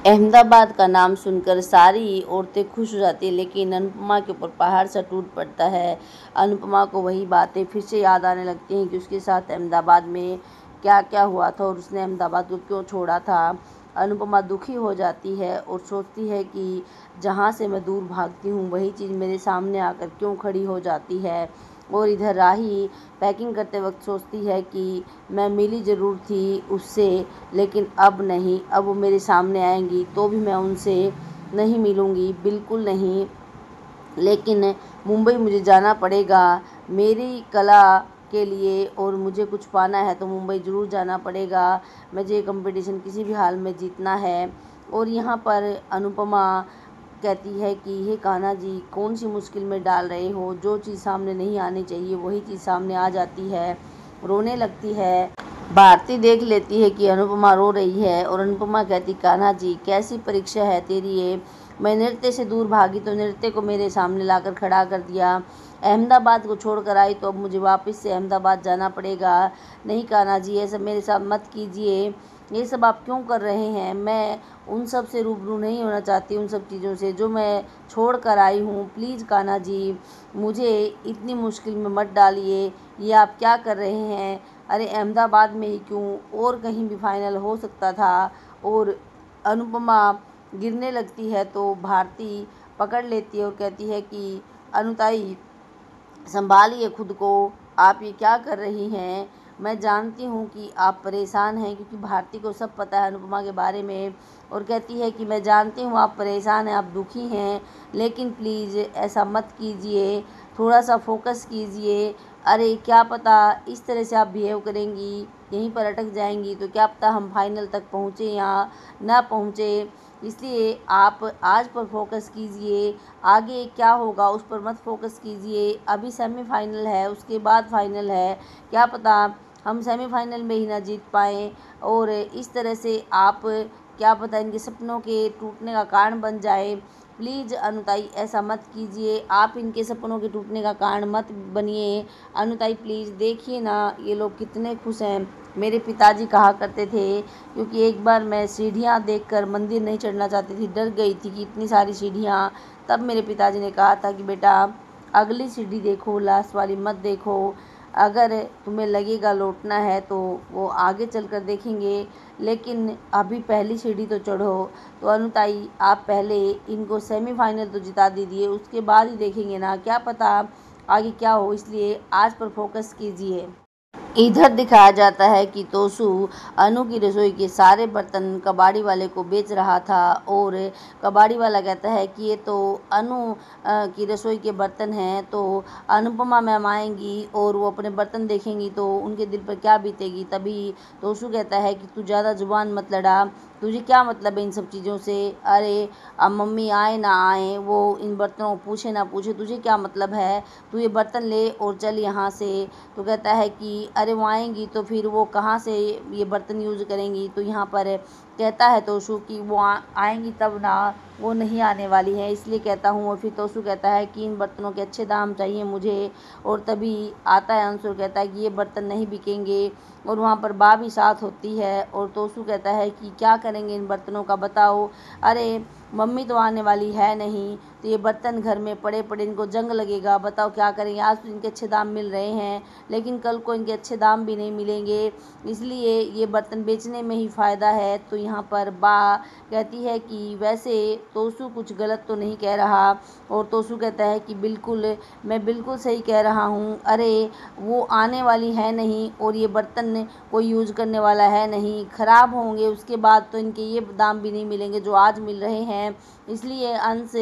अहमदाबाद का नाम सुनकर सारी औरतें खुश हो जाती हैं, लेकिन अनुपमा के ऊपर पहाड़ सा टूट पड़ता है। अनुपमा को वही बातें फिर से याद आने लगती हैं कि उसके साथ अहमदाबाद में क्या क्या हुआ था और उसने अहमदाबाद को क्यों छोड़ा था। अनुपमा दुखी हो जाती है और सोचती है कि जहाँ से मैं दूर भागती हूँ वही चीज़ मेरे सामने आकर क्यों खड़ी हो जाती है। और इधर राही पैकिंग करते वक्त सोचती है कि मैं मिली ज़रूर थी उससे, लेकिन अब नहीं, अब वो मेरे सामने आएंगी तो भी मैं उनसे नहीं मिलूँगी, बिल्कुल नहीं। लेकिन मुंबई मुझे जाना पड़ेगा मेरी कला के लिए, और मुझे कुछ पाना है तो मुंबई ज़रूर जाना पड़ेगा। मुझे कंपटीशन किसी भी हाल में जीतना है। और यहाँ पर अनुपमा कहती है कि हे कान्हा जी, कौन सी मुश्किल में डाल रहे हो, जो चीज़ सामने नहीं आनी चाहिए वही चीज़ सामने आ जाती है। रोने लगती है। भारती देख लेती है कि अनुपमा रो रही है और अनुपमा कहती, कान्हा जी कैसी परीक्षा है तेरी ये। मैं नृत्य से दूर भागी तो नृत्य को मेरे सामने लाकर खड़ा कर दिया। अहमदाबाद को छोड़कर आई तो अब मुझे वापस से अहमदाबाद जाना पड़ेगा। नहीं कान्हा जी, ये सब मेरे साथ मत कीजिए। ये सब आप क्यों कर रहे हैं? मैं उन सब से रूबरू नहीं होना चाहती, उन सब चीज़ों से जो मैं छोड़ कर आई हूँ। प्लीज़ कान्हा जी, मुझे इतनी मुश्किल में मत डालिए। ये आप क्या कर रहे हैं? अरे अहमदाबाद में ही क्यों, और कहीं भी फाइनल हो सकता था। और अनुपमा गिरने लगती है तो भारती पकड़ लेती है और कहती है कि अनुताई, संभालिए खुद को, आप ये क्या कर रही हैं? मैं जानती हूँ कि आप परेशान हैं, क्योंकि भारती को सब पता है अनुपमा के बारे में। और कहती है कि मैं जानती हूँ आप परेशान हैं, आप दुखी हैं, लेकिन प्लीज़ ऐसा मत कीजिए, थोड़ा सा फोकस कीजिए। अरे क्या पता इस तरह से आप बिहेव करेंगी, यहीं पर अटक जाएंगी तो क्या पता हम फाइनल तक पहुँचे या ना पहुँचे। इसलिए आप आज पर फोकस कीजिए, आगे क्या होगा उस पर मत फोकस कीजिए। अभी सेमीफाइनल है, उसके बाद फाइनल है, क्या पता हम सेमीफाइनल में ही ना जीत पाएँ। और इस तरह से आप क्या पता इनके सपनों के टूटने का कारण बन जाए। प्लीज़ अनुताई ऐसा मत कीजिए, आप इनके सपनों के टूटने का कारण मत बनिए। अनुताई प्लीज़ देखिए ना, ये लोग कितने खुश हैं। मेरे पिताजी कहा करते थे, क्योंकि एक बार मैं सीढ़ियाँ देखकर मंदिर नहीं चढ़ना चाहती थी, डर गई थी कि इतनी सारी सीढ़ियाँ। तब मेरे पिताजी ने कहा था कि बेटा अगली सीढ़ी देखो, लास्ट वाली मत देखो। अगर तुम्हें लगेगा लौटना है तो वो आगे चलकर देखेंगे, लेकिन अभी पहली सीढ़ी तो चढ़ो। तो अनुताई आप पहले इनको सेमीफाइनल तो जिता दीजिए, उसके बाद ही देखेंगे ना, क्या पता आगे क्या हो। इसलिए आज पर फोकस कीजिए। इधर दिखाया जाता है कि तोसू अनु की रसोई के सारे बर्तन कबाड़ी वाले को बेच रहा था, और कबाड़ी वाला कहता है कि ये तो अनु की रसोई के बर्तन हैं, तो अनुपमा मैम आएंगी और वो अपने बर्तन देखेंगी तो उनके दिल पर क्या बीतेगी। तभी तोसू कहता है कि तू ज़्यादा जुबान मत लड़ा, तुझे क्या मतलब है इन सब चीज़ों से। अरे अब मम्मी आए ना आए, वो इन बर्तनों को पूछे ना पूछे, तुझे क्या मतलब है, तू ये बर्तन ले और चल यहाँ से। तो कहता है कि अरे वो आएंगी तो फिर वो कहाँ से ये बर्तन यूज़ करेंगी। तो यहाँ पर कहता है तोशु कि वो आएंगी तब ना, वो नहीं आने वाली है, इसलिए कहता हूँ। और फिर तोशु कहता है कि इन बर्तनों के अच्छे दाम चाहिए मुझे। और तभी आता है अंशुल, कहता है कि ये बर्तन नहीं बिकेंगे। और वहाँ पर बा भी साथ होती है और तोशु कहता है कि क्या करेंगे इन बर्तनों का, बताओ। अरे मम्मी तो आने वाली है नहीं, तो ये बर्तन घर में पड़े पड़े इनको जंग लगेगा, बताओ क्या करेंगे। आज तो इनके अच्छे दाम मिल रहे हैं, लेकिन कल को इनके अच्छे दाम भी नहीं मिलेंगे, इसलिए ये बर्तन बेचने में ही फ़ायदा है। तो यहाँ पर बा कहती है कि वैसे तोशु कुछ गलत तो नहीं कह रहा। और तोशु कहता है कि बिल्कुल, मैं बिल्कुल सही कह रहा हूँ। अरे वो आने वाली है नहीं और ये बर्तन कोई यूज़ करने वाला है नहीं, ख़राब होंगे, उसके बाद तो इनके ये दाम भी नहीं मिलेंगे जो आज मिल रहे हैं। इसलिए अंश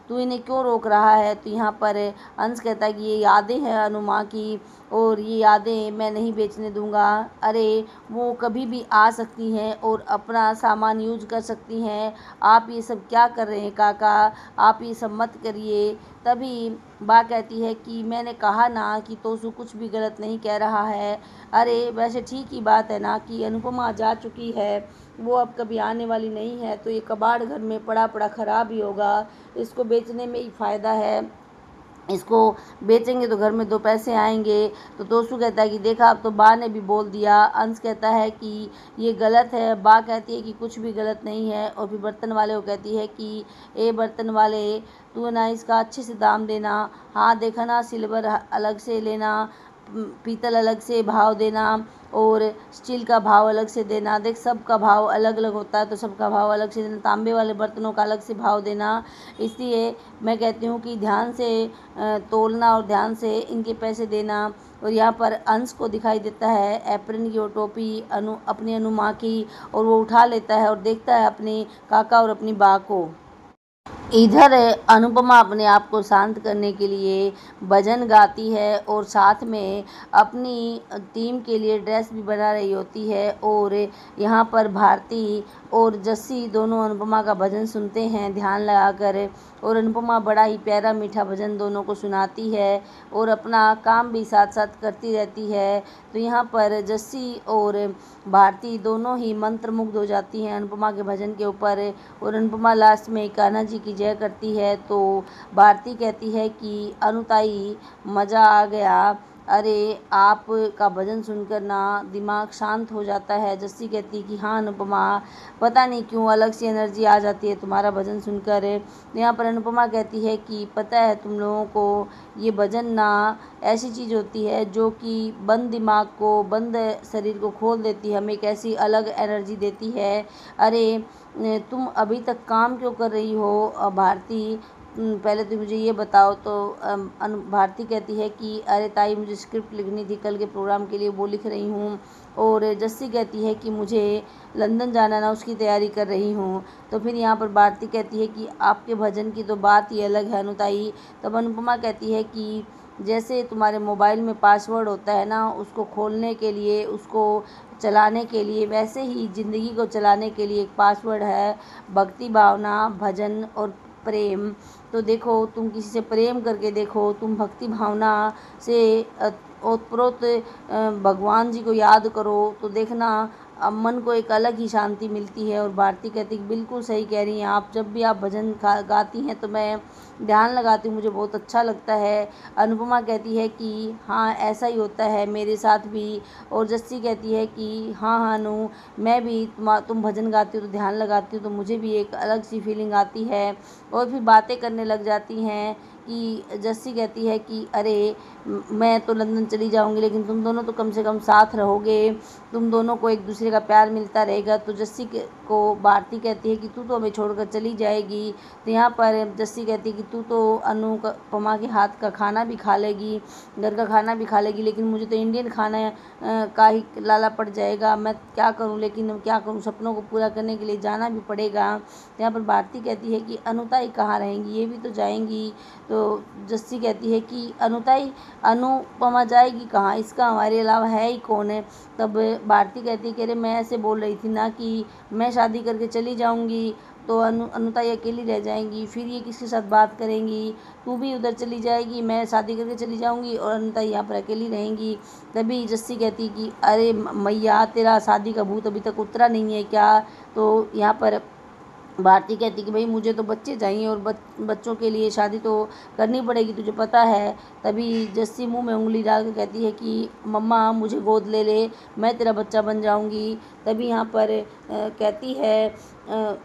तू इन्हें क्यों रोक रहा है। तो यहाँ पर अंश कहता है कि ये यादें हैं अनुमा की, और ये यादें मैं नहीं बेचने दूंगा। अरे वो कभी भी आ सकती हैं और अपना सामान यूज कर सकती हैं, आप ये सब क्या कर रहे हैं काका, आप ये सब मत करिए। तभी बा कहती है कि मैंने कहा ना कि तोशु कुछ भी गलत नहीं कह रहा है। अरे वैसे ठीक ही बात है ना कि अनुपमा जा चुकी है, वो अब कभी आने वाली नहीं है, तो ये कबाड़ घर में पड़ा पड़ा ख़राब ही होगा, इसको बेचने में ही फ़ायदा है। इसको बेचेंगे तो घर में 2 पैसे आएंगे। तो तोसू कहता है कि देखा अब तो बा ने भी बोल दिया। अंश कहता है कि ये गलत है। बा कहती है कि कुछ भी गलत नहीं है। और फिर बर्तन वाले को कहती है कि ए बर्तन वाले, तू ना इसका अच्छे से दाम देना। हाँ देखा ना, सिल्वर अलग से लेना, पीतल अलग से भाव देना और स्टील का भाव अलग से देना। देख सबका भाव अलग अलग होता है तो सबका भाव अलग से देना। तांबे वाले बर्तनों का अलग से भाव देना। इसलिए मैं कहती हूँ कि ध्यान से तोलना और ध्यान से इनके पैसे देना। और यहाँ पर अंश को दिखाई देता है एप्रन की और टोपी अपनी अनु माँ की, और वो उठा लेता है और देखता है अपने काका और अपनी बा को। इधर अनुपमा अपने आप को शांत करने के लिए भजन गाती है और साथ में अपनी टीम के लिए ड्रेस भी बना रही होती है। और यहाँ पर भारती और जस्सी दोनों अनुपमा का भजन सुनते हैं ध्यान लगाकर। और अनुपमा बड़ा ही प्यारा मीठा भजन दोनों को सुनाती है और अपना काम भी साथ साथ करती रहती है। तो यहाँ पर जस्सी और भारती दोनों ही मंत्रमुग्ध हो जाती हैं अनुपमा के भजन के ऊपर। और अनुपमा लास्ट में कान्हा जी की जय करती है। तो भारती कहती है कि अनुताई मज़ा आ गया, अरे आपका भजन सुनकर ना दिमाग शांत हो जाता है। जस्सी कहती है कि हाँ अनुपमा, पता नहीं क्यों अलग सी एनर्जी आ जाती है तुम्हारा भजन सुनकर। यहाँ पर अनुपमा कहती है कि पता है तुम लोगों को, ये भजन ना ऐसी चीज़ होती है जो कि बंद दिमाग को, बंद शरीर को खोल देती है, हमें एक ऐसी अलग एनर्जी देती है। अरे तुम अभी तक काम क्यों कर रही हो भारती, पहले तो मुझे ये बताओ। तो भारती कहती है कि अरे ताई मुझे स्क्रिप्ट लिखनी थी कल के प्रोग्राम के लिए, वो लिख रही हूँ। और जस्सी कहती है कि मुझे लंदन जाना ना, उसकी तैयारी कर रही हूँ। तो फिर यहाँ पर भारती कहती है कि आपके भजन की तो बात ही अलग है अनुताई। तब अनुपमा कहती है कि जैसे तुम्हारे मोबाइल में पासवर्ड होता है ना, उसको खोलने के लिए, उसको चलाने के लिए, वैसे ही ज़िंदगी को चलाने के लिए एक पासवर्ड है भक्ति भावना, भजन और प्रेम। तो देखो तुम किसी से प्रेम करके देखो, तुम भक्ति भावना से ओतप्रोत भगवान जी को याद करो तो देखना मन को एक अलग ही शांति मिलती है। और भारती कहती है बिल्कुल सही कह रही हैं आप, जब भी आप भजन गाती हैं तो मैं ध्यान लगाती हूँ, मुझे बहुत अच्छा लगता है। अनुपमा कहती है कि हाँ ऐसा ही होता है मेरे साथ भी। और जस्सी कहती है कि हाँ हाँ अनु, मैं भी तुम भजन गाती हो तो ध्यान लगाती हूँ तो मुझे भी एक अलग सी फीलिंग आती है। और फिर बातें करने लग जाती हैं कि जस्सी कहती है कि अरे मैं तो लंदन चली जाऊंगी लेकिन तुम दोनों तो कम से कम साथ रहोगे, तुम दोनों को एक दूसरे का प्यार मिलता रहेगा। तो जस्सी को भारती कहती है कि तू तो हमें छोड़कर चली जाएगी। तो यहाँ पर जस्सी कहती है कि तू तो अनुपमा के हाथ का खाना भी खा लेगी, घर का खाना भी खा लेगी, लेकिन मुझे तो इंडियन खाना का ही लाला पड़ जाएगा। मैं क्या करूँ, लेकिन क्या करूँ, सपनों को पूरा करने के लिए जाना भी पड़ेगा। तो यहाँ पर भारती कहती है कि अनुताई कहाँ रहेंगी, ये भी तो जाएंगी। तो जस्सी कहती है कि अनुताई, अनुपमा जाएगी कहाँ, इसका हमारे अलावा है ही कौन है। तब भारती कहती है कि अरे मैं ऐसे बोल रही थी ना कि मैं शादी करके चली जाऊंगी तो अनुताई अकेली रह जाएंगी, फिर ये किसके साथ बात करेंगी, तू भी उधर चली जाएगी, मैं शादी करके चली जाऊंगी और अनुताई यहाँ पर अकेली रहेंगी। तभी जस्सी कहती कि अरे मैया, तेरा शादी का भूत अभी तक उतरा नहीं है क्या। तो यहाँ पर भारती कहती कि भाई मुझे तो बच्चे चाहिए और बच्चों के लिए शादी तो करनी पड़ेगी, तुझे पता है। तभी जस्सी मुंह में उंगली डाल के कहती है कि मम्मा मुझे गोद ले ले, मैं तेरा बच्चा बन जाऊंगी। तभी यहाँ पर कहती है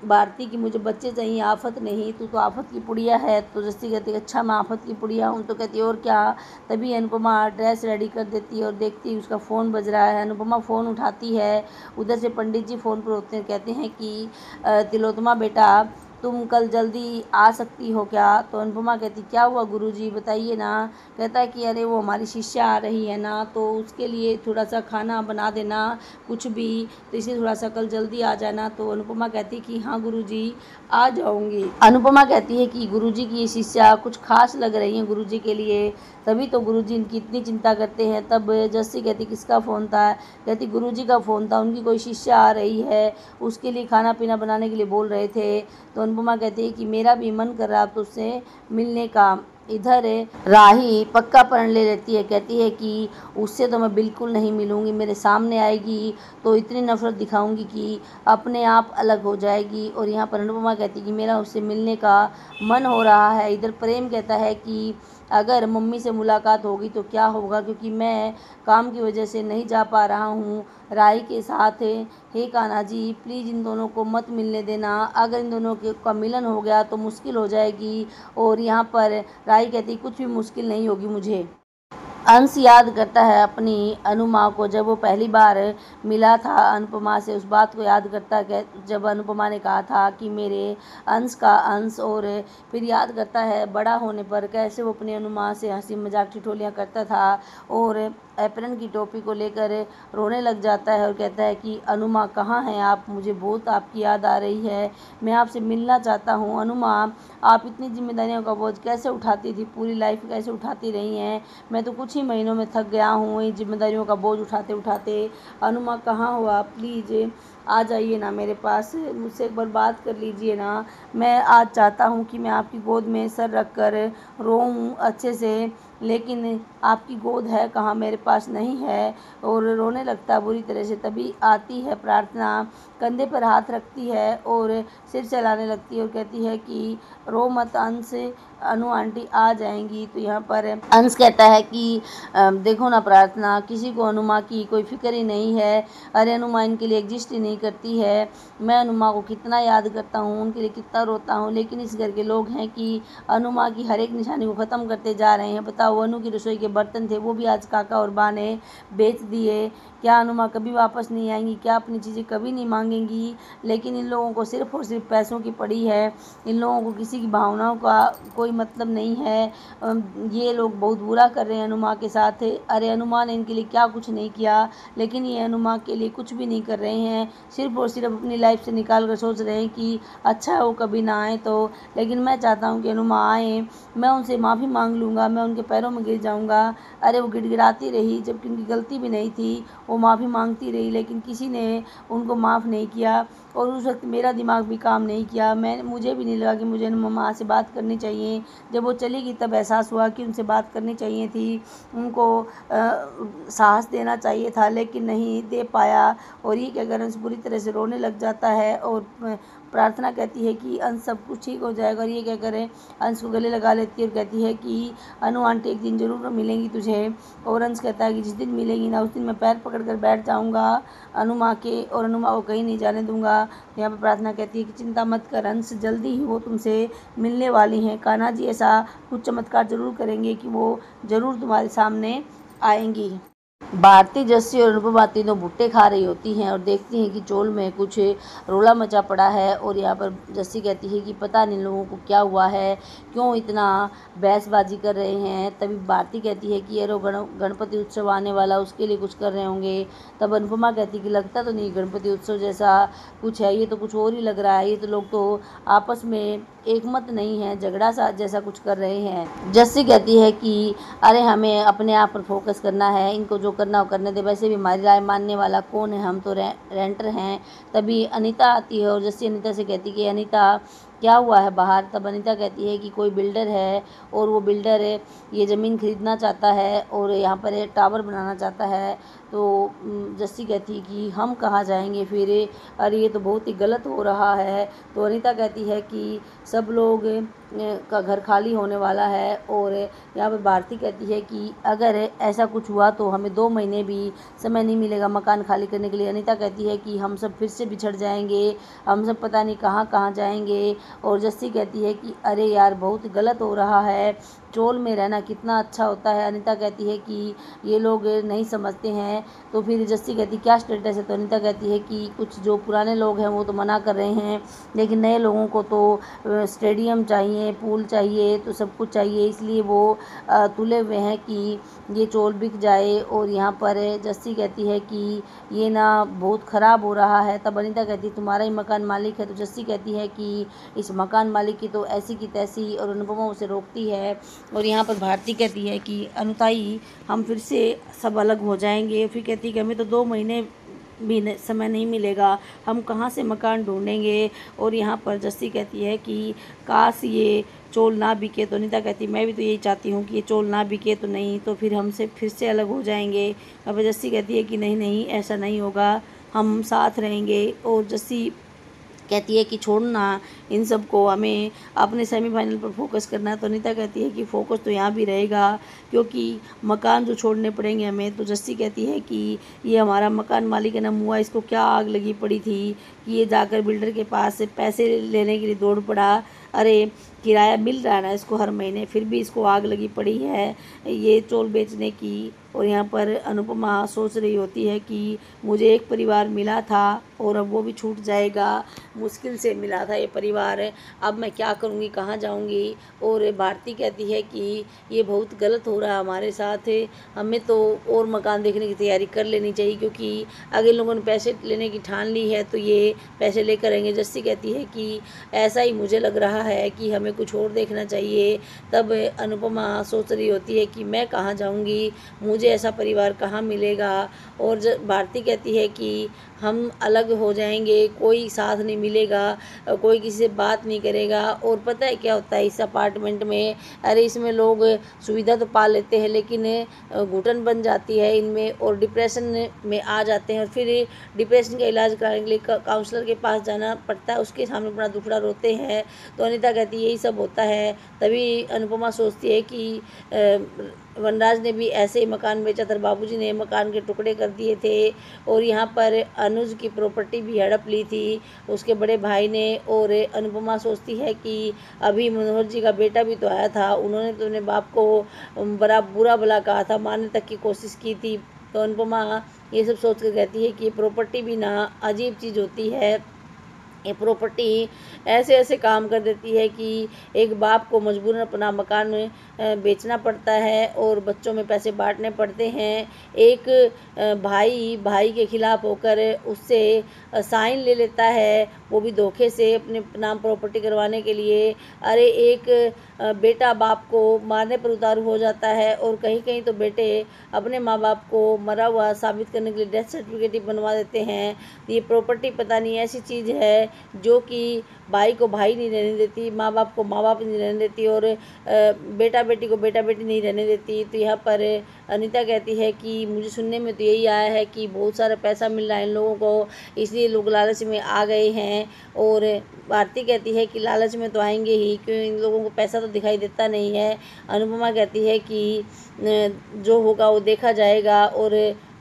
भारती कि मुझे बच्चे चाहिए, आफत नहीं, तू तो आफत की पुड़िया है। तो जस्सी कहती है अच्छा मैं आफत की पुड़िया हूँ। तो कहती है और क्या। तभी अनुपमा ड्रेस रेडी कर देती है और देखती है उसका फ़ोन बज रहा है। अनुपमा फ़ोन उठाती है, उधर से पंडित जी फ़ोन पर होते हैं, कहते हैं कि तिलोत्तमा बेटा तुम कल जल्दी आ सकती हो क्या। तो अनुपमा कहती क्या हुआ गुरुजी बताइए ना। कहता है कि अरे वो हमारी शिष्या आ रही है ना, तो उसके लिए थोड़ा सा खाना बना देना कुछ भी, तो इसलिए थोड़ा सा कल जल्दी आ जाना। तो अनुपमा कहती कि हाँ गुरुजी आ जाऊंगी। अनुपमा कहती है कि गुरुजी की ये शिष्या कुछ खास लग रही है गुरुजी के लिए, तभी तो गुरुजी इनकी इतनी चिंता करते हैं। तब जस्सी कहती किसका फ़ोन था। कहती गुरुजी का फ़ोन था, उनकी कोई शिष्या आ रही है, उसके लिए खाना पीना बनाने के लिए बोल रहे थे। तो अनुपमा कहती है कि मेरा भी मन कर रहा तो उससे मिलने का। इधर राही पक्का प्रण ले लेती है, कहती है कि उससे तो मैं बिल्कुल नहीं मिलूंगी, मेरे सामने आएगी तो इतनी नफरत दिखाऊंगी कि अपने आप अलग हो जाएगी। और यहाँ पर अनुपमा कहती है कि मेरा उससे मिलने का मन हो रहा है। इधर प्रेम कहता है कि अगर मम्मी से मुलाकात होगी तो क्या होगा, क्योंकि मैं काम की वजह से नहीं जा पा रहा हूँ राही के साथ। हे कान्हा जी, प्लीज़ इन दोनों को मत मिलने देना। अगर इन दोनों का मिलन हो गया तो मुश्किल हो जाएगी। और यहाँ पर राही कहती कुछ भी मुश्किल नहीं होगी मुझे। अंश याद करता है अपनी अनुमा को, जब वो पहली बार मिला था अनुपमा से, उस बात को याद करता है जब अनुपमा ने कहा था कि मेरे अंश का अंश। और फिर याद करता है बड़ा होने पर कैसे वो अपनी अनुमा से हंसी मजाक ठिठोलियाँ करता था और एप्रन की टोपी को लेकर रोने लग जाता है और कहता है कि अनुमा कहाँ हैं आप, मुझे बहुत आपकी याद आ रही है, मैं आपसे मिलना चाहता हूँ। अनुमा, आप इतनी जिम्मेदारियों का बोझ कैसे उठाती थी, पूरी लाइफ कैसे उठाती रही हैं, मैं तो कुछ ही महीनों में थक गया हूँ ये जिम्मेदारियों का बोझ उठाते उठाते। अनुमा कहाँ हो आप, प्लीज़ आ जाइए ना मेरे पास, मुझसे एक बार बात कर लीजिए ना। मैं आज चाहता हूँ कि मैं आपकी गोद में सर रख कर रोऊँ अच्छे से, लेकिन आपकी गोद है कहाँ, मेरे पास नहीं है। और रोने लगता है बुरी तरह से। तभी आती है प्रार्थना, कंधे पर हाथ रखती है और सिर चलाने लगती है और कहती है कि रो मत अंश, अनु आंटी आ जाएंगी। तो यहाँ पर अंश कहता है कि देखो ना प्रार्थना, किसी को अनुमा की कोई फिक्र ही नहीं है। अरे अनुमा इनके लिए एग्जिस्ट ही नहीं करती है। मैं अनुमा को कितना याद करता हूँ, उनके लिए कितना रोता हूँ, लेकिन इस घर के लोग हैं कि अनुमा की हर एक निशानी को ख़त्म करते जा रहे हैं। बताओ, अनु की रसोई के बर्तन थे वो भी आज काका और बा ने बेच दिए। क्या अनुमा कभी वापस नहीं आएंगी, क्या अपनी चीज़ें कभी नहीं मांगेंगी। लेकिन इन लोगों को सिर्फ और सिर्फ पैसों की पड़ी है, इन लोगों को किसी की भावनाओं का कोई मतलब नहीं है। ये लोग बहुत बुरा कर रहे हैं अनुमा के साथ। अरे अनुमा ने इनके लिए क्या कुछ नहीं किया, लेकिन ये अनुमा के लिए कुछ भी नहीं कर रहे हैं, सिर्फ और सिर्फ अपनी लाइफ से निकाल कर सोच रहे हैं कि अच्छा है वो कभी ना आए तो। लेकिन मैं चाहता हूँ कि अनुमा आए, मैं उनसे माफ़ी मांग लूँगा, मैं उनके पैरों में गिर जाऊँगा। अरे वो गिड़गिड़ाती रही, जबकि उनकी गलती भी नहीं थी, वो माफ़ी मांगती रही, लेकिन किसी ने उनको माफ़ नहीं किया। और उस वक्त मेरा दिमाग भी काम नहीं किया, मुझे भी नहीं लगा कि मुझे मम्मा से बात करनी चाहिए। जब वो चली गई तब एहसास हुआ कि उनसे बात करनी चाहिए थी, उनको साहस देना चाहिए था, लेकिन नहीं दे पाया। और ये क्या कर अंश बुरी तरह से रोने लग जाता है और प्रार्थना कहती है कि अंश सब कुछ ठीक हो जाएगा। और ये क्या करें, अंश को गले लगा लेती है और कहती है कि अनु आंटी एक दिन ज़रूर मिलेंगी तुझे। और अंश कहता है कि जिस दिन मिलेंगी ना उस दिन मैं पैर पकड़ कर बैठ जाऊँगा अनुमा के, और अनुमा को कहीं नहीं जाने दूँगा। यहाँ पर प्रार्थना कहती है कि चिंता मत कर अंश, जल्दी ही वो तुमसे मिलने वाली हैं। कान्हा जी ऐसा कुछ चमत्कार ज़रूर करेंगे कि वो ज़रूर तुम्हारे सामने आएंगी। भारती, जस्सी और अनुपमा तीनों भुट्टे खा रही होती हैं और देखती हैं कि चोल में कुछ रोला मचा पड़ा है। और यहाँ पर जस्सी कहती है कि पता नहीं लोगों को क्या हुआ है, क्यों इतना बहसबाजी कर रहे हैं। तभी भारती कहती है कि यार गणपति उत्सव आने वाला, उसके लिए कुछ कर रहे होंगे। तब अनुपमा कहती है कि लगता तो नहीं गणपति उत्सव जैसा कुछ है, ये तो कुछ और ही लग रहा है, ये तो लोग तो आपस में एक मत नहीं है, झगड़ा सा जैसा कुछ कर रहे हैं। जस्सी कहती है कि अरे हमें अपने आप पर फोकस करना है, इनको जो करना हो करने दे, वैसे भी हमारी राय मानने वाला कौन है, हम तो रेंटर हैं। तभी अनीता आती है और जस्सी अनीता से कहती है कि अनीता क्या हुआ है बाहर। तब अनीता कहती है कि कोई बिल्डर है और वो बिल्डर ये ज़मीन खरीदना चाहता है और यहाँ पर टावर बनाना चाहता है। तो जस्सी कहती है कि हम कहाँ जाएंगे फिर, अरे ये तो बहुत ही गलत हो रहा है। तो अनीता कहती है कि सब लोग का घर खाली होने वाला है। और यहाँ पर भारती कहती है कि अगर ऐसा कुछ हुआ तो हमें 2 महीने भी समय नहीं मिलेगा मकान खाली करने के लिए। अनीता कहती है कि हम सब फिर से बिछड़ जाएंगे, हम सब पता नहीं कहाँ कहाँ जाएंगे। और जस्सी कहती है कि अरे यार बहुत गलत हो रहा है, चोल में रहना कितना अच्छा होता है। अनीता कहती है कि ये लोग नहीं समझते हैं। तो फिर जस्सी कहती क्या स्टेटस है, तो अनीता कहती है कि कुछ जो पुराने लोग हैं वो तो मना कर रहे हैं, लेकिन नए लोगों को तो स्टेडियम चाहिए, पूल चाहिए, तो सब कुछ चाहिए, इसलिए वो तुले हुए हैं कि ये चोल बिक जाए। और यहाँ पर जस्सी कहती है कि ये ना बहुत ख़राब हो रहा है। तब अनीता कहती है तुम्हारा ही मकान मालिक है। तो जस्सी कहती है कि इस मकान मालिक की तो ऐसी की तैसी, और अनुपमा उसे रोकती है। और यहाँ पर भारती कहती है कि अनुताई हम फिर से सब अलग हो जाएंगे। फिर कहती है कि हमें तो 2 महीने भी समय नहीं मिलेगा, हम कहाँ से मकान ढूंढेंगे। और यहाँ पर जस्सी कहती है कि काश ये चोल ना बिके। तो अनीता कहती मैं भी तो यही चाहती हूँ कि ये चोल ना बिके, तो नहीं तो फिर हमसे फिर से अलग हो जाएंगे। अब जस्सी कहती है कि नहीं नहीं ऐसा नहीं होगा, हम साथ रहेंगे। और जस्सी कहती है कि छोड़ना इन सब को, हमें अपने सेमीफाइनल पर फोकस करना है। तो अनीता कहती है कि फोकस तो यहाँ भी रहेगा क्योंकि मकान जो छोड़ने पड़ेंगे हमें। तो जस्सी कहती है कि ये हमारा मकान मालिक है ना मुआ, इसको क्या आग लगी पड़ी थी कि ये जाकर बिल्डर के पास से पैसे लेने के लिए दौड़ पड़ा। अरे किराया मिल रहा है ना इसको हर महीने, फिर भी इसको आग लगी पड़ी है ये चौल बेचने की। और यहाँ पर अनुपमा सोच रही होती है कि मुझे एक परिवार मिला था और अब वो भी छूट जाएगा, मुश्किल से मिला था ये परिवार, अब मैं क्या करूँगी, कहाँ जाऊँगी। और भारती कहती है कि ये बहुत गलत हो रहा है हमारे साथ, हमें तो और मकान देखने की तैयारी कर लेनी चाहिए क्योंकि अगर लोगों ने पैसे लेने की ठान ली है तो ये पैसे लेकर आएंगे। जस्सी कहती है कि ऐसा ही मुझे लग रहा है कि हमें कुछ और देखना चाहिए। तब अनुपमा सोच रही होती है कि मैं कहाँ जाऊँगी, मुझे ऐसा परिवार कहाँ मिलेगा। और भारती कहती है कि हम अलग हो जाएंगे, कोई साथ नहीं मिलेगा, कोई किसी से बात नहीं करेगा। और पता है क्या होता है इस अपार्टमेंट में, अरे इसमें लोग सुविधा तो पा लेते हैं लेकिन घुटन बन जाती है इनमें और डिप्रेशन में आ जाते हैं। और फिर डिप्रेशन का इलाज कराने के लिए काउंसलर के पास जाना पड़ता है, उसके सामने बड़ा दुखड़ा रोते हैं। तो अनीता कहती है यही सब होता है। तभी अनुपमा सोचती है कि वनराज ने भी ऐसे ही मकान बेचा था, बाबूजी ने मकान के टुकड़े कर दिए थे। और यहाँ पर अनुज की प्रॉपर्टी भी हड़प ली थी उसके बड़े भाई ने। और अनुपमा सोचती है कि अभी मनोहर जी का बेटा भी तो आया था, उन्होंने तो अपने बाप को बड़ा बुरा भला कहा था, मारने तक की कोशिश की थी। तो अनुपमा ये सब सोच कर कहती है कि प्रॉपर्टी भी ना अजीब चीज़ होती है, ये प्रॉपर्टी ऐसे ऐसे काम कर देती है कि एक बाप को मजबूरन अपना मकान बेचना पड़ता है और बच्चों में पैसे बांटने पड़ते हैं। एक भाई के खिलाफ होकर उससे साइन ले लेता है, वो भी धोखे से अपने नाम प्रॉपर्टी करवाने के लिए। अरे एक बेटा बाप को मारने पर उतारू हो जाता है और कहीं कहीं तो बेटे अपने माँ बाप को मरा हुआ साबित करने के लिए डेथ सर्टिफिकेट ही बनवा देते हैं। ये प्रॉपर्टी पता नहीं ऐसी चीज़ है जो कि भाई को भाई नहीं रहने देती, माँ बाप को माँ बाप नहीं रहने देती और बेटा बेटी को बेटा बेटी नहीं रहने देती। तो यहाँ पर अनीता कहती है कि मुझे सुनने में तो यही आया है कि बहुत सारा पैसा मिल रहा है इन लोगों को, इसलिए लोग लालच में आ गए हैं। और भारती कहती है कि लालच में तो आएंगे ही, क्यों इन लोगों को पैसा तो दिखाई देता नहीं है। अनुपमा कहती है कि जो होगा वो देखा जाएगा। और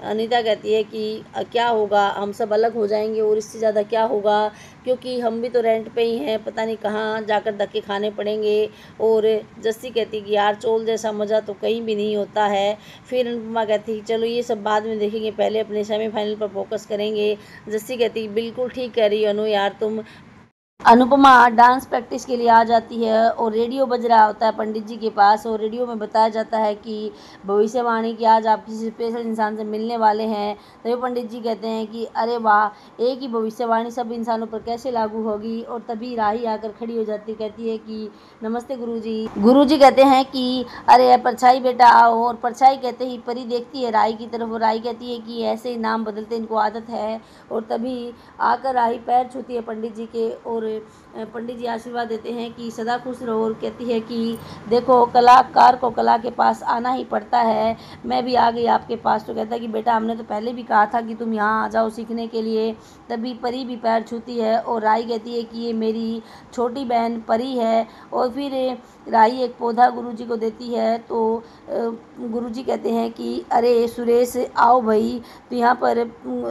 अनीता कहती है कि क्या होगा, हम सब अलग हो जाएंगे और इससे ज़्यादा क्या होगा, क्योंकि हम भी तो रेंट पे ही हैं, पता नहीं कहाँ जाकर धक्के खाने पड़ेंगे। और जस्सी कहती है कि यार चोल जैसा मज़ा तो कहीं भी नहीं होता है। फिर अनुपमा कहती है चलो ये सब बाद में देखेंगे, पहले अपने सेमीफाइनल पर फोकस करेंगे। जस्सी कहती है बिल्कुल ठीक कह रही है अनु यार तुम। अनुपमा डांस प्रैक्टिस के लिए आ जाती है और रेडियो बज रहा होता है पंडित जी के पास। और रेडियो में बताया जाता है कि भविष्यवाणी की आज आप किसी स्पेशल इंसान से मिलने वाले हैं। तभी पंडित जी कहते हैं कि अरे वाह, एक ही भविष्यवाणी सब इंसानों पर कैसे लागू होगी। और तभी राही आकर खड़ी हो जाती, कहती है कि नमस्ते गुरुजी। गुरुजी कहते हैं कि अरे परछाई बेटा आओ। और परछाई कहते ही परी देखती है राही की तरफ और राही कहती है कि ऐसे ही नाम बदलते इनको आदत है। और तभी आकर राही पैर छूती है पंडित जी के और पंडित जी आशीर्वाद देते हैं कि सदा खुश रहो। और कहती है कि देखो कलाकार को कला के पास आना ही पड़ता है, मैं भी आ गई आपके पास। तो कहता है कि बेटा हमने तो पहले भी कहा था कि तुम यहाँ आ जाओ सीखने के लिए। तभी परी भी पैर छूती है और राही कहती है कि ये मेरी छोटी बहन परी है। और फिर राही एक पौधा गुरुजी को देती है। तो गुरुजी कहते हैं कि अरे सुरेश आओ भाई। तो यहाँ पर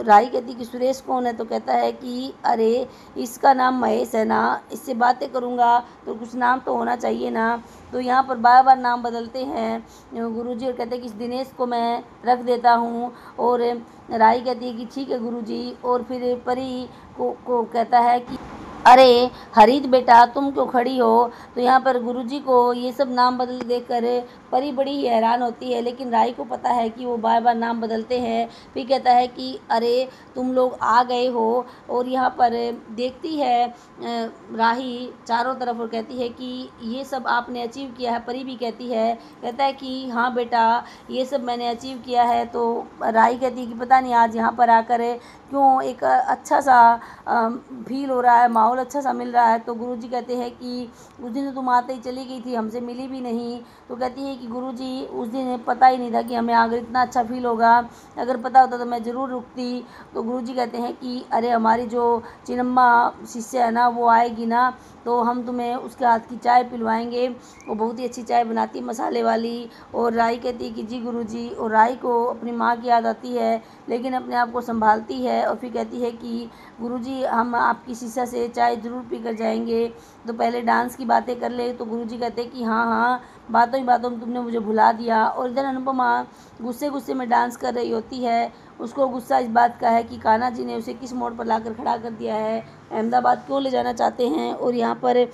राही कहती कि सुरेश कौन है। तो कहता है कि अरे इसका नाम महेश है ना, इससे बातें करूँगा तो कुछ नाम तो होना चाहिए ना। तो यहाँ पर बार बार नाम बदलते हैं गुरुजी और कहते हैं कि इस दिनेश को मैं रख देता हूँ। और राही कहती है कि ठीक है गुरुजी। और फिर परी को कहता है कि अरे हरित बेटा तुम क्यों खड़ी हो। तो यहाँ पर गुरुजी को ये सब नाम बदल देखकर परी बड़ी ही हैरान होती है, लेकिन राही को पता है कि वो बार बार नाम बदलते हैं। फिर कहता है कि अरे तुम लोग आ गए हो। और यहाँ पर देखती है राही चारों तरफ और कहती है कि ये सब आपने अचीव किया है। परी भी कहती है, कहता है कि हाँ बेटा ये सब मैंने अचीव किया है। तो राही कहती है कि पता नहीं आज यहाँ पर आकर क्यों एक अच्छा सा फील हो रहा है, माहौल माहौल अच्छा सा मिल रहा है। तो गुरुजी कहते हैं कि उस दिन तो तुम आते ही चली गई थी, हमसे मिली भी नहीं। तो कहती है कि गुरुजी उस दिन पता ही नहीं था कि हमें आकर इतना अच्छा फील होगा, अगर पता होता तो मैं ज़रूर रुकती। तो गुरुजी कहते हैं कि अरे हमारी जो चिन्नम्मा शिष्य है ना वो आएगी ना, तो हम तुम्हें उसके हाथ की चाय पिलवाएंगे, वो बहुत ही अच्छी चाय बनाती है मसाले वाली। और राई कहती है कि जी गुरुजी। और राई को अपनी माँ की याद आती है, लेकिन अपने आप को संभालती है और फिर कहती है कि गुरुजी हम आपकी शिष्या से चाय ज़रूर पी कर जाएंगे, तो पहले डांस की बातें कर ले। तो गुरुजी कहते हैं कि हाँ हाँ, बातों ही बातों में तुमने मुझे भुला दिया। और इधर अनुपमा गुस्से गुस्से में डांस कर रही होती है। उसको गुस्सा इस बात का है कि कान्हा जी ने उसे किस मोड़ पर लाकर खड़ा कर दिया है, अहमदाबाद क्यों ले जाना चाहते हैं। और यहाँ पर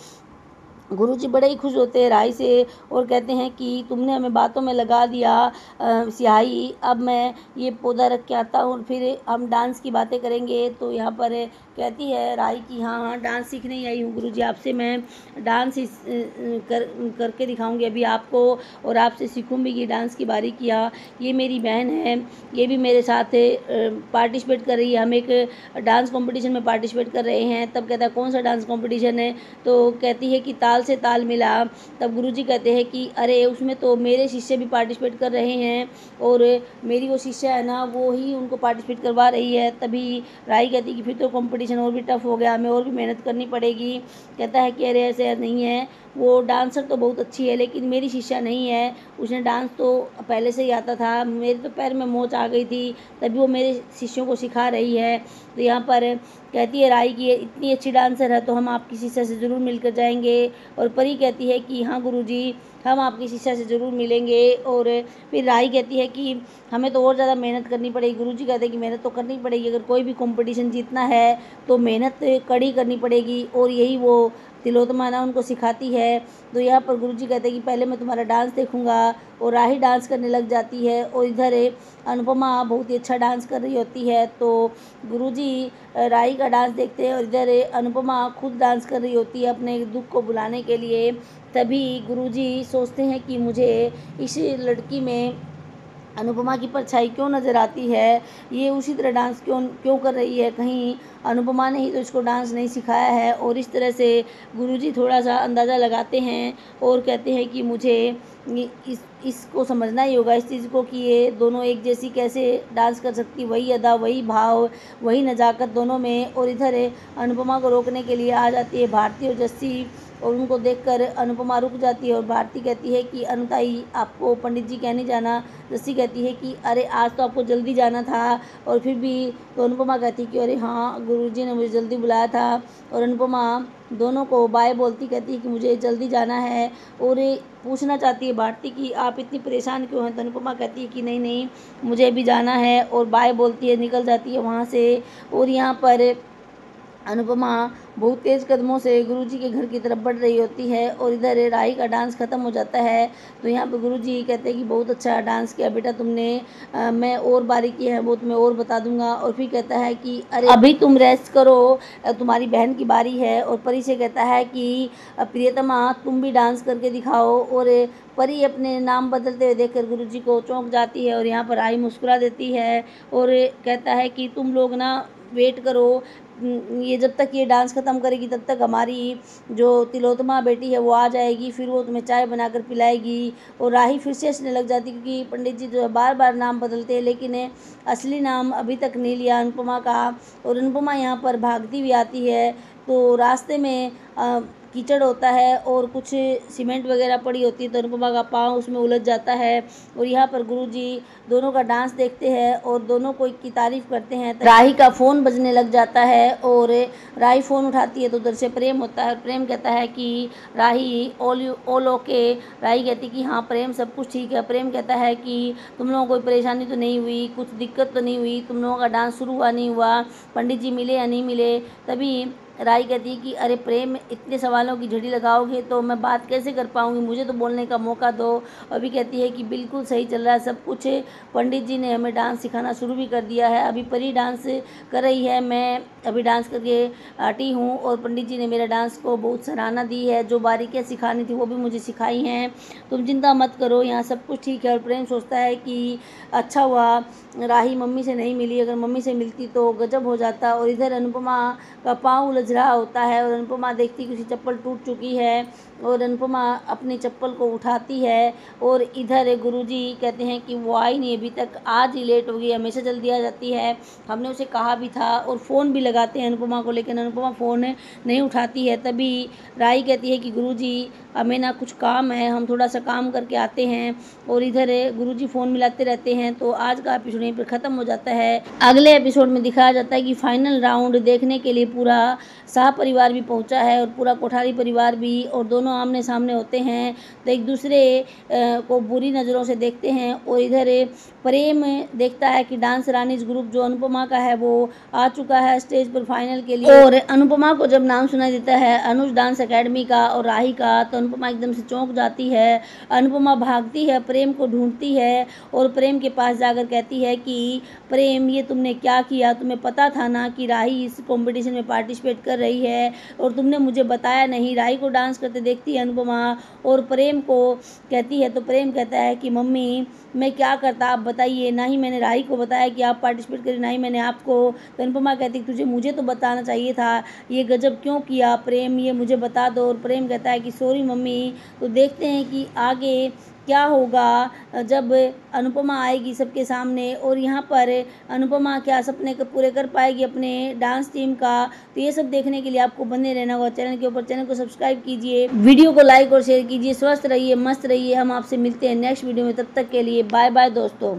गुरुजी बड़े ही खुश होते हैं राई से और कहते हैं कि तुमने हमें बातों में लगा दिया सिहाई, अब मैं ये पौधा रख के आता हूँ, फिर हम डांस की बातें करेंगे। तो यहाँ पर कहती है राई कि हाँ हाँ, डांस सीखने ही आई हूँ गुरुजी, आपसे मैं डांस करके दिखाऊंगी अभी आपको, और आपसे सीखूंगी कि डांस की बारीकियाँ। ये मेरी बहन है, ये भी मेरे साथ पार्टिसिपेट कर रही है, हम एक डांस कंपटीशन में पार्टिसिपेट कर रहे हैं। तब कहता है कौन सा डांस कंपटीशन है, तो कहती है कि ताल से ताल मिला। तब गुरुजी कहते हैं कि अरे उसमें तो मेरे शिष्य भी पार्टिसिपेट कर रहे हैं, और मेरी वो शिष्य है ना वो ही उनको पार्टिसिपेट करवा रही है। तभी राई कहती है कि फिर तो कंपटीशन और भी टफ हो गया, हमें और भी मेहनत करनी पड़ेगी। कहता है कि अरे ऐसे नहीं है, वो डांसर तो बहुत अच्छी है लेकिन मेरी शिष्या नहीं है, उसने डांस तो पहले से ही आता था, मेरे तो पैर में मोच आ गई थी, तभी वो मेरे शिष्यों को सिखा रही है। तो यहाँ पर कहती है राई कि इतनी अच्छी डांसर है तो हम आपकी शिष्या से ज़रूर मिलकर जाएंगे। और परी कहती है कि हाँ गुरुजी, हम आपकी शिष्या से ज़रूर मिलेंगे। और फिर राई कहती है कि हमें तो और ज़्यादा मेहनत करनी पड़ेगी। गुरुजी कहते हैं कि मेहनत तो करनी पड़ेगी, अगर कोई भी कंपटीशन जीतना है तो मेहनत कड़ी करनी पड़ेगी, और यही वो तिलोत्तमा ना उनको सिखाती है। तो यहाँ पर गुरुजी कहते हैं कि पहले मैं तुम्हारा डांस देखूंगा, और राही डांस करने लग जाती है। और इधर अनुपमा बहुत ही अच्छा डांस कर रही होती है। तो गुरुजी राही का डांस देखते हैं, और इधर अनुपमा खुद डांस कर रही होती है अपने दुख को भुलाने के लिए। तभी गुरुजी सोचते हैं कि मुझे इस लड़की में अनुपमा की परछाई क्यों नज़र आती है, ये उसी तरह डांस क्यों क्यों कर रही है, कहीं अनुपमा ने ही तो इसको डांस नहीं सिखाया है। और इस तरह से गुरुजी थोड़ा सा अंदाज़ा लगाते हैं और कहते हैं कि मुझे इसको समझना ही होगा, इस चीज़ को, कि ये दोनों एक जैसी कैसे डांस कर सकती, वही अदा, वही भाव, वही नज़ाकत दोनों में। और इधर अनुपमा को रोकने के लिए आ जाती है भारती और जस्सी, और उनको देखकर अनुपमा रुक जाती है। और भारती कहती है कि अनुताई आपको पंडित जी कहने जाना। जस्सी कहती है कि अरे आज तो आपको जल्दी जाना था, और फिर भी। तो अनुपमा कहती है कि अरे हाँ गुरुजी ने मुझे जल्दी बुलाया था। और अनुपमा दोनों को बाय बोलती कहती है कि मुझे जल्दी जाना है, और पूछना चाहती है भारती कि आप इतनी परेशान क्यों हैं। तो अनुपमा कहती है कि नहीं नहीं, मुझे भी जाना है, और बाय बोलती है, निकल जाती है वहाँ से। और यहाँ पर अनुपमा बहुत तेज़ कदमों से गुरुजी के घर की तरफ बढ़ रही होती है, और इधर राही का डांस ख़त्म हो जाता है। तो यहाँ पर गुरुजी कहते हैं कि बहुत अच्छा डांस किया बेटा तुमने, मैं और बारीकी है वो तुम्हें और बता दूंगा। और फिर कहता है कि अरे अभी तुम रेस्ट करो, तुम्हारी बहन की बारी है। और परी से कहता है कि प्रियतमा तुम भी डांस करके दिखाओ। और परी अपने नाम बदलते हुए देखकर गुरुजी को चौंक जाती है, और यहाँ पर राही मुस्कुरा देती है और कहता है कि तुम लोग ना वेट करो, ये जब तक ये डांस ख़त्म करेगी तब तक हमारी जो तिलोत्तमा बेटी है वो आ जाएगी, फिर वो तुम्हें चाय बनाकर पिलाएगी। और राही फिर से हंसने लग जाती क्योंकि पंडित जी जो है बार बार नाम बदलते हैं, लेकिन असली नाम अभी तक नहीं लिया अनुपमा का। और अनुपमा यहाँ पर भागती हुई आती है, तो रास्ते में कीचड़ होता है और कुछ सीमेंट वगैरह पड़ी होती है, तो अनुपमा का पाँव उसमें उलझ जाता है। और यहाँ पर गुरुजी दोनों का डांस देखते हैं और दोनों को की तारीफ करते हैं। राही का फ़ोन बजने लग जाता है, और राही फ़ोन उठाती है तो उधर से प्रेम होता है। प्रेम कहता है कि राही ऑल ओके। राही कहती कि हाँ प्रेम सब कुछ ठीक है। प्रेम कहता है कि तुम लोगों को कोई परेशानी तो नहीं हुई, कुछ दिक्कत तो नहीं हुई, तुम लोगों का डांस शुरू हुआ नहीं हुआ, पंडित जी मिले या नहीं मिले। तभी राही कहती है कि अरे प्रेम इतने सवालों की झड़ी लगाओगे तो मैं बात कैसे कर पाऊँगी, मुझे तो बोलने का मौका दो। अभी कहती है कि बिल्कुल सही चल रहा है सब कुछ, पंडित जी ने हमें डांस सिखाना शुरू भी कर दिया है, अभी परी डांस कर रही है, मैं अभी डांस करके आती हूँ, और पंडित जी ने मेरे डांस को बहुत सराहना दी है, जो बारीकियाँ सिखानी थी वो भी मुझे सिखाई हैं, तुम चिंता मत करो, यहाँ सब कुछ ठीक है। और प्रेम सोचता है कि अच्छा हुआ राही मम्मी से नहीं मिली, अगर मम्मी से मिलती तो गजब हो जाता। और इधर अनुपमा का पाँव उलझ बज रहा होता है और अनुपमा देखती है कि उसकी चप्पल टूट चुकी है और अनुपमा अपनी चप्पल को उठाती है। और इधर गुरुजी कहते हैं कि वो आई नहीं अभी तक, आज ही लेट हो गई, हमेशा जल्दी आ जाती है, हमने उसे कहा भी था। और फ़ोन भी लगाते हैं अनुपमा को, लेकिन अनुपमा फ़ोन नहीं उठाती है। तभी राही कहती है कि गुरुजी हमें ना कुछ काम है, हम थोड़ा सा काम करके आते हैं। और इधर गुरुजी फ़ोन मिलाते रहते हैं। तो आज का एपिसोड यहीं पर ख़त्म हो जाता है। अगले एपिसोड में दिखाया जाता है कि फाइनल राउंड देखने के लिए पूरा शाह परिवार भी पहुंचा है और पूरा कोठारी परिवार भी, और दोनों आमने सामने होते हैं तो एक दूसरे को बुरी नज़रों से देखते हैं। और इधर प्रेम देखता है कि डांस रानीज ग्रुप जो अनुपमा का है वो आ चुका है स्टेज पर फाइनल के लिए। और अनुपमा को जब नाम सुनाई देता है अनुज डांस एकेडमी का और राही का, तो अनुपमा एकदम से चौंक जाती है। अनुपमा भागती है, प्रेम को ढूंढती है और प्रेम के पास जाकर कहती है कि प्रेम, ये तुमने क्या किया? तुम्हें पता था ना कि राही इस कंपटीशन में पार्टिसिपेट कर रही है और तुमने मुझे बताया नहीं। राही को डांस करते देखती है अनुपमा और प्रेम को कहती है, तो प्रेम कहता है कि मम्मी मैं क्या करता, आप बताइए। ना ही मैंने राही को बताया कि आप पार्टिसिपेट करें, ना ही मैंने आपको। तो अनुपमा कहती है मुझे तो बताना चाहिए था, ये गजब क्यों किया प्रेम, ये मुझे बता दो। और प्रेम कहता है कि सॉरी मम्मी। तो देखते हैं कि आगे क्या होगा जब अनुपमा आएगी सबके सामने और यहाँ पर अनुपमा क्या सपने पूरे कर पाएगी अपने डांस टीम का। तो ये सब देखने के लिए आपको बने रहना होगा चैनल के ऊपर। चैनल को सब्सक्राइब कीजिए, वीडियो को लाइक और शेयर कीजिए। स्वस्थ रहिए, मस्त रहिए। हम आपसे मिलते हैं नेक्स्ट वीडियो में, तब तक के लिए बाय बाय दोस्तों।